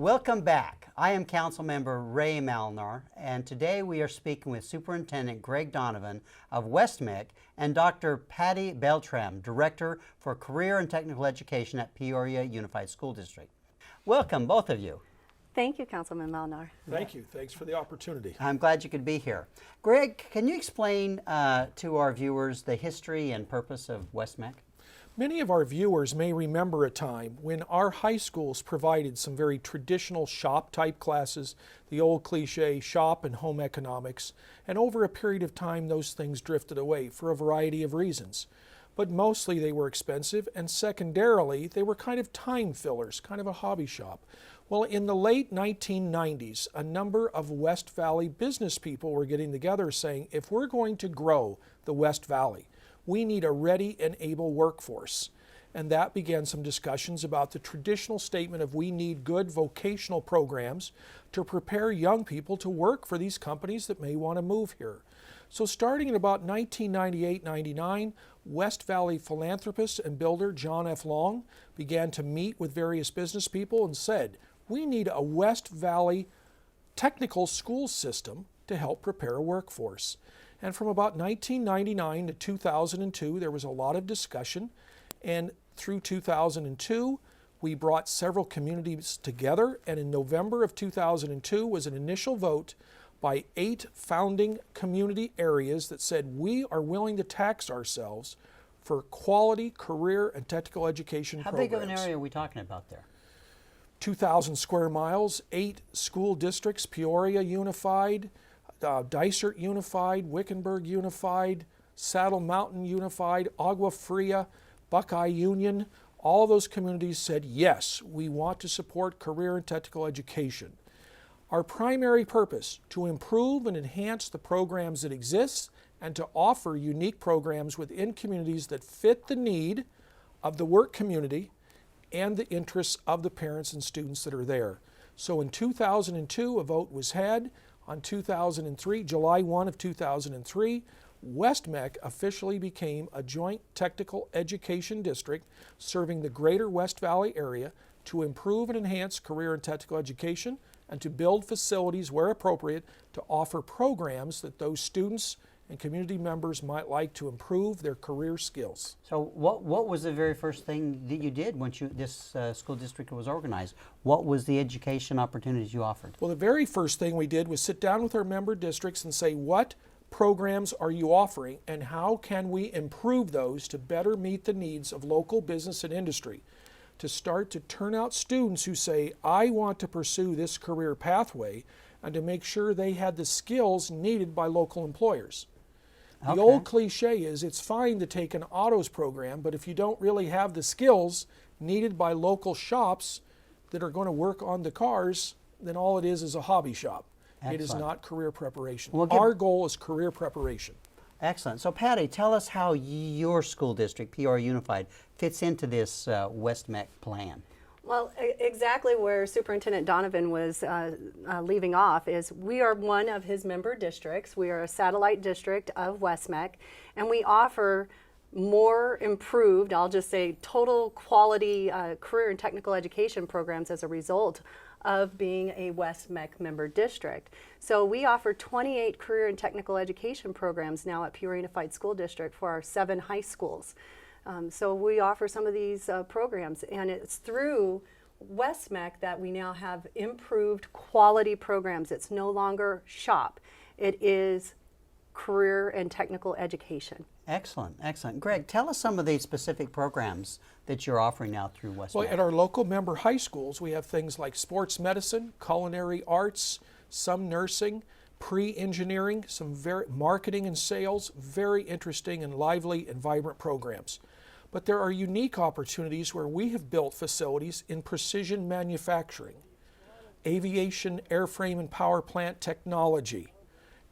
Welcome back. I am Councilmember Ray Malnar, and today we are speaking with Superintendent Greg Donovan of West-MEC and Dr. Patti Beltram, Director for Career and Technical Education at Peoria Unified School District. Welcome, both of you. Thank you, Councilman Malnar. Thank you. Thanks for the opportunity. I'm glad you could be here. Greg, can you explain to our viewers the history and purpose of West-MEC? Many of our viewers may remember a time when our high schools provided some very traditional shop-type classes, the old cliche shop and home economics, and over a period of time those things drifted away for a variety of reasons. But mostly they were expensive, and secondarily they were kind of time fillers, kind of a hobby shop. Well, in the late 1990s, a number of West Valley business people were getting together saying, if we're going to grow the West Valley, we need a ready and able workforce. And that began some discussions about the traditional statement of we need good vocational programs to prepare young people to work for these companies that may want to move here. So starting in about 1998-99, West Valley philanthropist and builder John F. Long began to meet with various business people and said, we need a West Valley technical school system to help prepare a workforce. And from about 1999 to 2002, there was a lot of discussion. And through 2002, we brought several communities together. And in November of 2002 was an initial vote by 8 founding community areas that said we are willing to tax ourselves for quality career and technical education programs. How big of an area are we talking about there? 2,000 square miles, 8 school districts, Peoria Unified, Dysart Unified, Wickenburg Unified, Saddle Mountain Unified, Agua Fria, Buckeye Union. All those communities said, yes, we want to support career and technical education. Our primary purpose, to improve and enhance the programs that exist and to offer unique programs within communities that fit the need of the work community and the interests of the parents and students that are there. So in 2002, a vote was had. On 2003, July 1 of 2003, West-MEC officially became a joint technical education district serving the greater West Valley area to improve and enhance career and technical education and to build facilities where appropriate to offer programs that those students and community members might like to improve their career skills. So what was the very first thing that you did once this school district was organized? What was the education opportunities you offered? Well, the very first thing we did was sit down with our member districts and say, what programs are you offering and how can we improve those to better meet the needs of local business and industry? To start to turn out students who say, I want to pursue this career pathway, and to make sure they had the skills needed by local employers. The old cliche is it's fine to take an autos program, but if you don't really have the skills needed by local shops that are going to work on the cars, then all it is a hobby shop. Excellent. It is not career preparation. Our goal is career preparation. Excellent. So Patti, tell us how your school district, Peoria Unified, fits into this West-MEC plan. Well, exactly where Superintendent Donovan was leaving off is we are one of his member districts. We are a satellite district of West-MEC, and we offer more improved, I'll just say, total quality career and technical education programs as a result of being a West-MEC member district. So we offer 28 career and technical education programs now at Peoria Unified School District for our 7 high schools. So we offer some of these programs, and it's through West-MEC that we now have improved quality programs. It's no longer shop. It is career and technical education. Excellent, excellent. Greg, tell us some of the specific programs that you're offering now through West-MEC. Well, at our local member high schools, we have things like sports medicine, culinary arts, some nursing, pre-engineering, some very marketing and sales, very interesting and lively and vibrant programs. But there are unique opportunities where we have built facilities in precision manufacturing, aviation, airframe and power plant technology,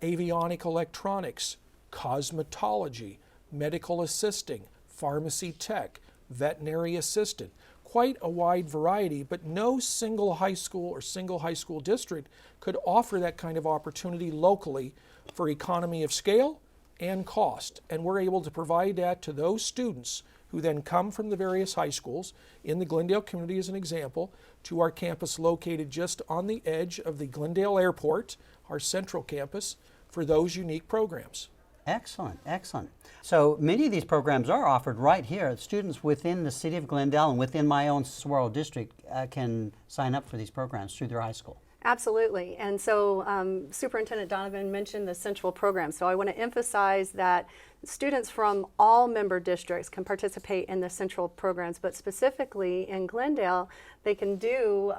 avionic electronics, cosmetology, medical assisting, pharmacy tech, veterinary assistant. Quite a wide variety, but no single high school or single high school district could offer that kind of opportunity locally for economy of scale and cost. And we're able to provide that to those students who then come from the various high schools, in the Glendale community as an example, to our campus located just on the edge of the Glendale Airport, our central campus, for those unique programs. Excellent, excellent. So many of these programs are offered right here. Students within the city of Glendale and within my own Sahuaro District can sign up for these programs through their high school. Absolutely. And so Superintendent Donovan mentioned the central program. So I want to emphasize that students from all member districts can participate in the central programs, but specifically in Glendale, they can do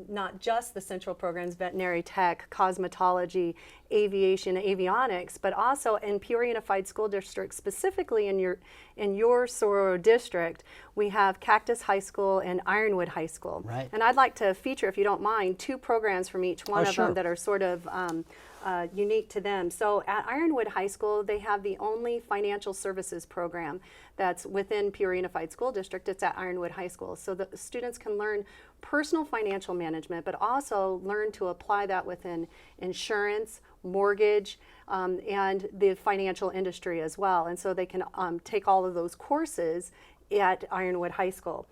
not just the central programs, veterinary tech, cosmetology, aviation, avionics, but also in Peoria Unified School District, specifically in your Sahuaro District, we have Cactus High School and Ironwood High School. Right. And I'd like to feature, if you don't mind, 2 programs from each one of sure. them that are sort of unique to them. So at Ironwood High School, they have the only financial services program that's within Peoria Unified School District. It's at Ironwood High School. So the students can learn personal financial management, but also learn to apply that within insurance, mortgage, and the financial industry as well. And so they can take all of those courses at Ironwood High School.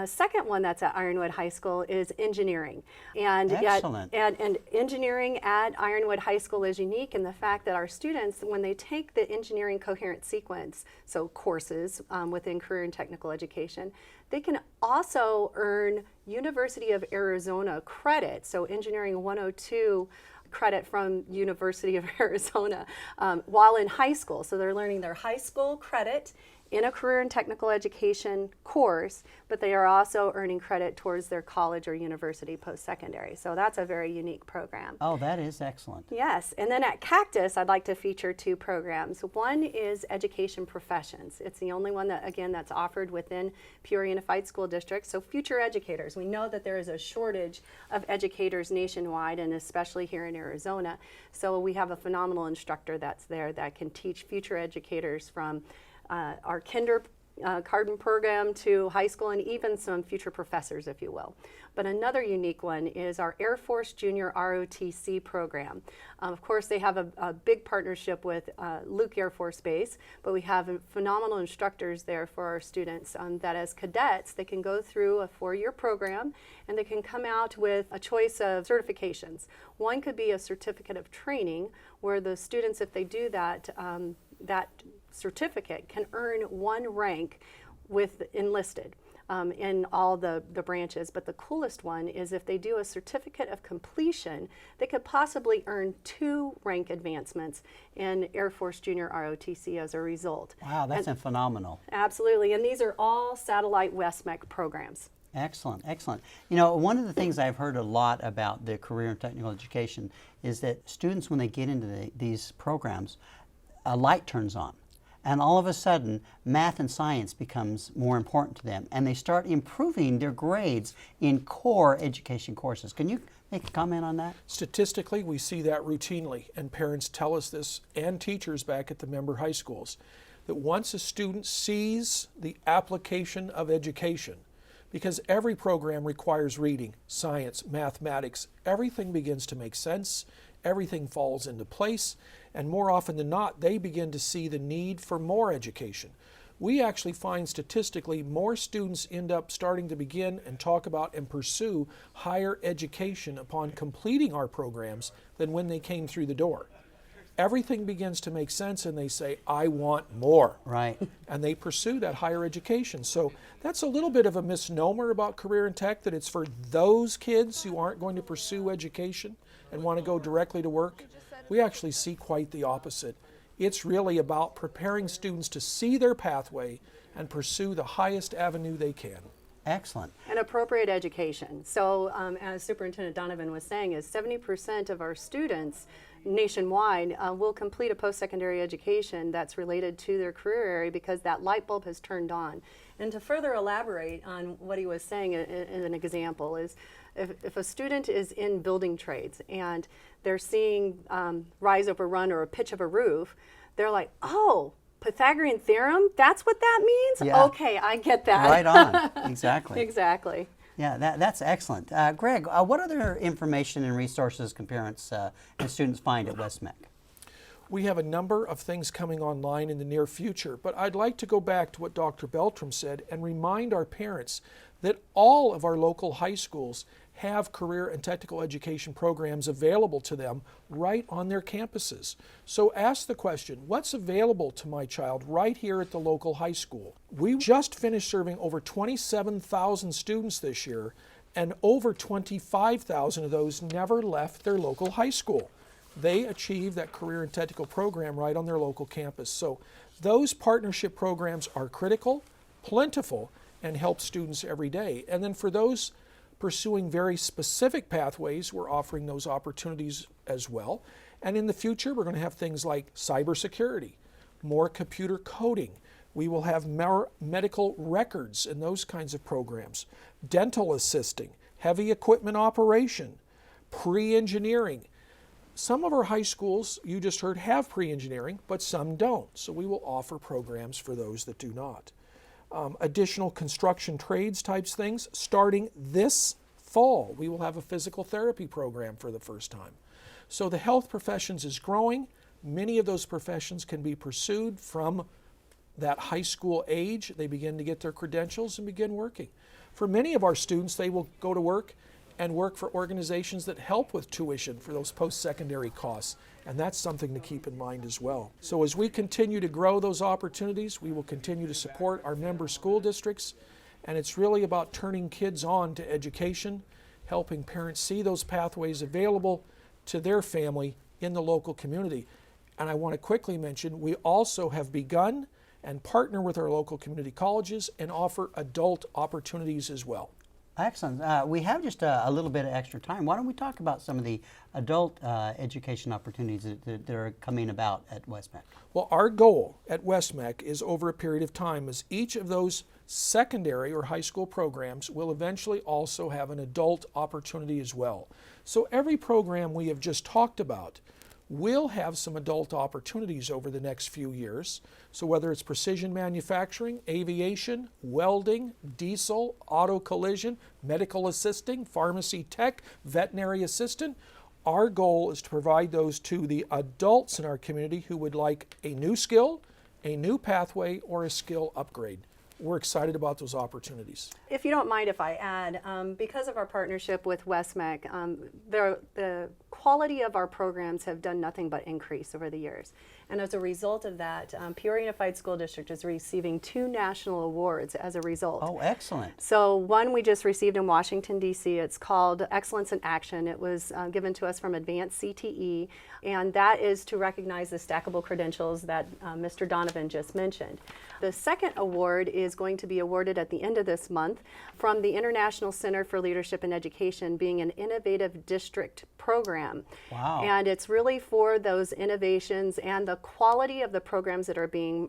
Second one that's at Ironwood High School is engineering. And Excellent. and engineering at Ironwood High School is unique in the fact that our students, when they take the engineering coherent sequence, so courses within career and technical education, they can also earn University of Arizona credit, so Engineering 102 credit from University of Arizona while in high school. So they're learning their high school credit in a career and technical education course, but they are also earning credit towards their college or university post-secondary. So that's a very unique program. Oh, that is excellent. Yes, and then at Cactus, I'd like to feature 2 programs. One is Education Professions. It's the only one that, again, that's offered within Peoria Unified School District. So future educators, we know that there is a shortage of educators nationwide and especially here in Arizona. So we have a phenomenal instructor that's there that can teach future educators from our kindergarten program to high school and even some future professors, if you will. But another unique one is our Air Force Junior ROTC program. Of course, they have a big partnership with Luke Air Force Base, but we have phenomenal instructors there for our students that as cadets, they can go through a 4-year program and they can come out with a choice of certifications. One could be a certificate of training where the students, if they do that, that certificate can earn 1 rank with enlisted in all the branches. But the coolest one is if they do a certificate of completion, they could possibly earn 2 rank advancements in Air Force Junior ROTC as a result. Wow, that's phenomenal. Absolutely, and these are all satellite West-MEC programs. Excellent, excellent. You know, one of the things I've heard a lot about the career and technical education is that students, when they get into these programs, a light turns on. And all of a sudden, math and science becomes more important to them, and they start improving their grades in core education courses. Can you make a comment on that? Statistically, we see that routinely, and parents tell us this, and teachers back at the member high schools, that once a student sees the application of education, because every program requires reading, science, mathematics, everything begins to make sense, everything falls into place, and more often than not, they begin to see the need for more education. We actually find statistically more students end up starting to begin and talk about and pursue higher education upon completing our programs than when they came through the door. Everything begins to make sense and they say, I want more. Right. And they pursue that higher education. So that's a little bit of a misnomer about career and tech, that it's for those kids who aren't going to pursue education and want to go directly to work. We actually see quite the opposite. It's really about preparing students to see their pathway and pursue the highest avenue they can. Excellent. And appropriate education. So as Superintendent Donovan was saying, is 70% of our students nationwide will complete a post-secondary education that's related to their career area because that light bulb has turned on. And to further elaborate on what he was saying, an example is if a student is in building trades and they're seeing rise over run or a pitch of a roof, they're like, oh, Pythagorean theorem, that's what that means? Yeah. Okay, I get that. Right on. Exactly. Exactly. Yeah, that's excellent. Greg, what other information and resources can parents and students find at West-MEC? We have a number of things coming online in the near future, but I'd like to go back to what Dr. Beltram said and remind our parents that all of our local high schools have career and technical education programs available to them right on their campuses. So ask the question, what's available to my child right here at the local high school? We just finished serving over 27,000 students this year, and over 25,000 of those never left their local high school. They achieve that career and technical program right on their local campus. So those partnership programs are critical, plentiful, and help students every day. And then for those pursuing very specific pathways, we're offering those opportunities as well. And in the future, we're going to have things like cybersecurity, more computer coding. We will have more medical records and those kinds of programs, dental assisting, heavy equipment operation, pre-engineering. Some of our high schools, you just heard, have pre-engineering, but some don't. So we will offer programs for those that do not. Additional construction trades types things. Starting this fall, we will have a physical therapy program for the first time. So the health professions is growing. Many of those professions can be pursued from that high school age. They begin to get their credentials and begin working. For many of our students, they will go to work and work for organizations that help with tuition for those post-secondary costs. And that's something to keep in mind as well. So as we continue to grow those opportunities, we will continue to support our member school districts. And it's really about turning kids on to education, helping parents see those pathways available to their family in the local community. And I want to quickly mention, we also have begun and partner with our local community colleges and offer adult opportunities as well. Excellent. We have just a little bit of extra time. Why don't we talk about some of the adult education opportunities that are coming about at West-MEC? Well, our goal at West-MEC is over a period of time is each of those secondary or high school programs will eventually also have an adult opportunity as well. So every program we have just talked about will have some adult opportunities over the next few years. So whether it's precision manufacturing, aviation, welding, diesel, auto collision, medical assisting, pharmacy tech, veterinary assistant, our goal is to provide those to the adults in our community who would like a new skill, a new pathway, or a skill upgrade. We're excited about those opportunities. If you don't mind if I add, because of our partnership with West-MEC, the quality of our programs have done nothing but increase over the years. And as a result of that, Peoria Unified School District is receiving 2 national awards as a result. Oh, excellent. So one we just received in Washington, D.C. It's called Excellence in Action. It was given to us from Advanced CTE, and that is to recognize the stackable credentials that Mr. Donovan just mentioned. The second award is going to be awarded at the end of this month from the International Center for Leadership and Education, being an innovative district program. Wow. And it's really for those innovations and the quality of the programs that are being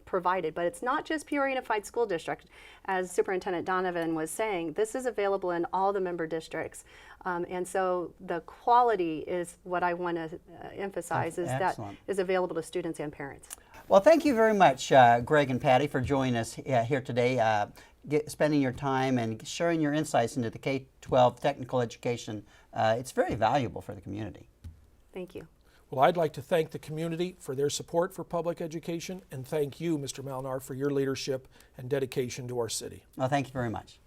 provided. But it's not just Peoria Unified School District. As Superintendent Donovan was saying, this is available in all the member districts. And so the quality is what I want to emphasize, is that is available to students and parents. Well, thank you very much, Greg and Patti, for joining us here today, spending your time and sharing your insights into the K-12 technical education. It's very valuable for the community. Thank you. Well, I'd like to thank the community for their support for public education, and thank you, Mr. Malnar, for your leadership and dedication to our city. Well, thank you very much.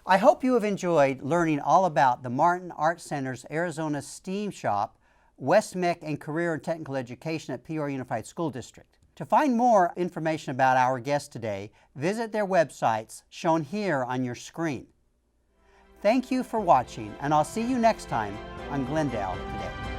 I hope you have enjoyed learning all about the Martin Art Center's Arizona STEAM Shop, West-MEC, and Career and Technical Education at Peoria Unified School District. To find more information about our guests today, visit their websites shown here on your screen. Thank you for watching, and I'll see you next time on Glendale Today.